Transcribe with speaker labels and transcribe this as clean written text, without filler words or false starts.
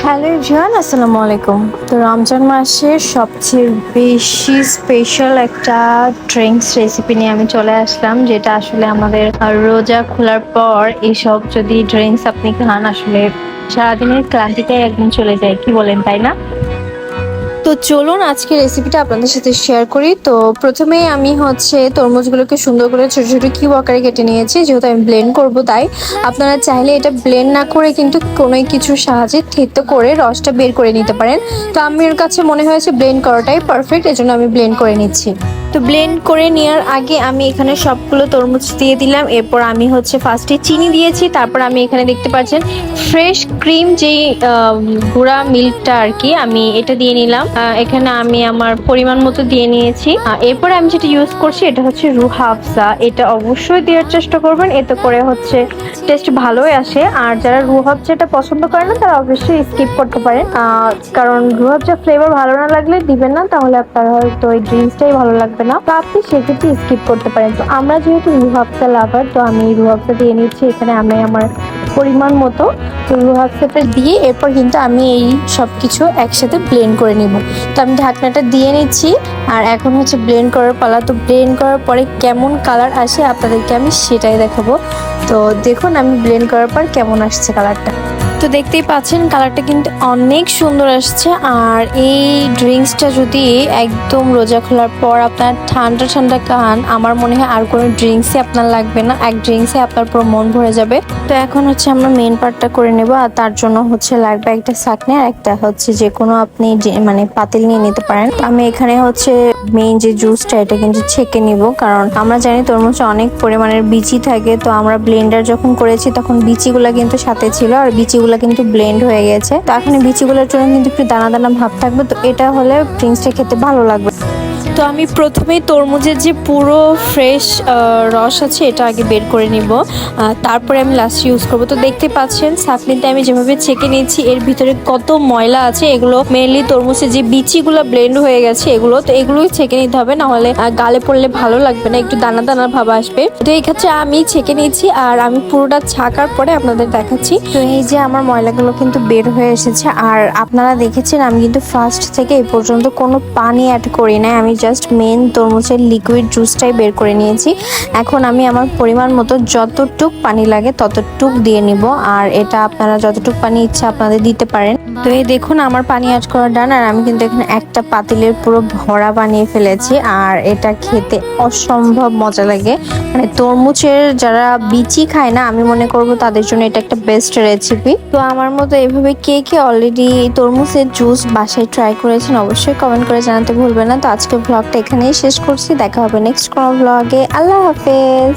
Speaker 1: Hello everyone, আসসালামু আলাইকুম। তো রমজান মাসের সবচেয়ে বেশি স্পেশাল একটা ড্রিঙ্কস রেসিপি নিয়ে আমি চলে আসলাম, যেটা আসলে আমাদের রোজা খোলার পর এইসব যদি ড্রিঙ্কস আপনি খান, আসলে সারাদিনের ক্লান্তিটাই একদিন চলে যায়, কি বলেন তাই না? তো চলুন আজকে রেসিপিটা আপনাদের সাথে শেয়ার করি। তো প্রথমেই আমি তরমুজগুলোকে সুন্দর করে ছোট ছোট কিউব আকারে কেটে নিয়েছি, যেহেতু আমি ব্লেন্ড করব তাই। আপনারা চাইলে এটা ব্লেন্ড না করে কিন্তু কোনো কিছুর সাহায্যে থেতো করে রসটা বের করে নিতে পারেন। তো আমার কাছে মনে হয়েছে ব্লেন্ড করাটাই পারফেক্ট, এজন্য আমি ব্লেন্ড করে নিচ্ছি। তো ব্লেন্ড করে নেওয়ার আগে আমি এখানে সবগুলো তরমুজ দিয়ে দিলাম। এরপর আমি ফার্স্টে চিনি দিয়েছি, তারপর আমি এখানে দেখতে পাচ্ছেন ফ্রেশ ক্রিম যেই গুঁড়া মিল্কটা আর কি, আমি এটা দিয়ে নিলাম। এখানে আমি আমার পরিমাণ মতো দিয়ে নিয়েছি। এরপরে আমি যেটা ইউজ করছি এটা হচ্ছে রুহ আফজা। এটা অবশ্যই দেওয়ার চেষ্টা করবেন, এতে করে টেস্ট ভালোই আসে। আর যারা রুহ আফজাটা পছন্দ করে না তারা অবশ্যই স্কিপ করতে পারেন, কারণ রুহ আফজা ফ্লেভার ভালো না লাগলে দিবেন না, তাহলে আপনার হয়তো এই ড্রিঙ্কসটাই ভালো লাগবে না। তো আপনি সেক্ষেত্রে স্কিপ করতে পারেন। তো আমরা যেহেতু রুহ আফজা লাভার, তো আমি রুহ আফজা দিয়ে নিচ্ছি। এখানে আমি আমার পরিমাণ মতো রুহ আফজাটা দিয়ে এরপর কিন্তু আমি এই সব কিছু একসাথে ব্লেন্ড করে নিব। তো আমি ঢাকনাটা দিয়ে নিচ্ছি, আর এখন ব্লেন্ড করার পালা। তো ব্লেন্ড করার পরে কেমন কালার আসে আপনাদেরকে আমি সেটাই দেখাবো। তো দেখুন আমি ব্লেন্ড করার পর কেমন আসছে কালারটা। তো দেখতেই পাচ্ছেন কালারটা কিন্তু অনেক সুন্দর আসছে। আর এই ড্রিঙ্কসটা যদি একদম রোজা খোলার পর আপনার ঠান্ডা ঠান্ডা খান, আমার মনে হয় আর কোনো ড্রিঙ্কসই আপনার লাগবে না, এক ড্রিঙ্কসে আপনার পুরো মন ভরে যাবে। তো এখন আমরা মেন পার্টটা করে নেব। আর তার জন্য লাগবে একটা ছাঁকনি, আর একটা যে কোনো আপনি মানে পাতিল নিয়ে নিতে পারেন। আমি এখানে মেইন যে জুসটা এটা কিন্তু ছেঁকে নিব, কারণ আমরা জানি তরমুজে অনেক পরিমাণের বিচি থাকে। তো আমরা ব্লেন্ডার যখন করেছি তখন বিচিগুলা কিন্তু সাথে ছিল, আর বিচিগুলা কিন্তু ব্লেন্ড হয়ে গেছে। তো এখন বিচিগুলোর জন্য কিন্তু একটু দানা দানা ভাব থাকবে, তো এটা হলে ড্রিঙ্কসটা খেতে ভালো লাগবে। তো আমি প্রথমেই তরমুজের যে পুরো ফ্রেশ রস আছে এটা আগে বের করে নিব, তারপরে আমি লাস্ট ইউজ করব। তো দেখতে পাচ্ছেন ছাঁকনিতে আমি যেভাবে ছেঁকে নিয়েছি, এর ভিতরে কত ময়লা আছে। এগুলো মেনলি তরমুজের যে বিচিগুলো ব্লেন্ড হয়ে গেছে এগুলো, তো এগুলোই ছেঁকে নিতে হবে, না হলে গালে পড়লে ভালো লাগবে না, একটু দানা দানা ভাব আসবে। তো এই ক্ষেত্রে আমি ছেঁকে নিয়েছি, আর আমি পুরোটা ছাকার পরে আপনাদের দেখাচ্ছি। তো এই যে আমার ময়লাগুলো কিন্তু বের হয়ে এসেছে, আর আপনারা দেখেছেন আমি কিন্তু ফার্স্ট থেকে এই পর্যন্ত কোনো পানি অ্যাড করি নাই, আমি জাস্ট মেন তরমুজের লিকুইড জুসটাই বের করে নিয়েছি। এখন আমি আমার পরিমাণ মতো যতটুক পানি লাগে ততটুক দিয়ে নিব, আর এটা আপনারা যতটুক পানি ইচ্ছা আপনাদের দিতে পারেন। তো এই দেখুন আমার পানি অ্যাড করা ডান, আর আমি কিন্তু এখানে একটা পাতিলের পুরো ভরা বানিয়ে ফেলেছি। আর এটা খেতে অসম্ভব মজা লাগে, মানে তরমুজের যারা বিচি খায় না, আমি মনে করব তাদের জন্য এটা একটা বেস্ট রেসিপি। তো আমার মতো এভাবে কে কে অলরেডি তরমুজের জুস বাসায় ট্রাই করেছেন অবশ্যই কমেন্ট করে জানাতে ভুলবেন না। তো আজকের ব্লগটা এখানেই শেষ করছি, দেখা হবে নেক্সট কোনো ব্লগে। আল্লাহ হাফেজ।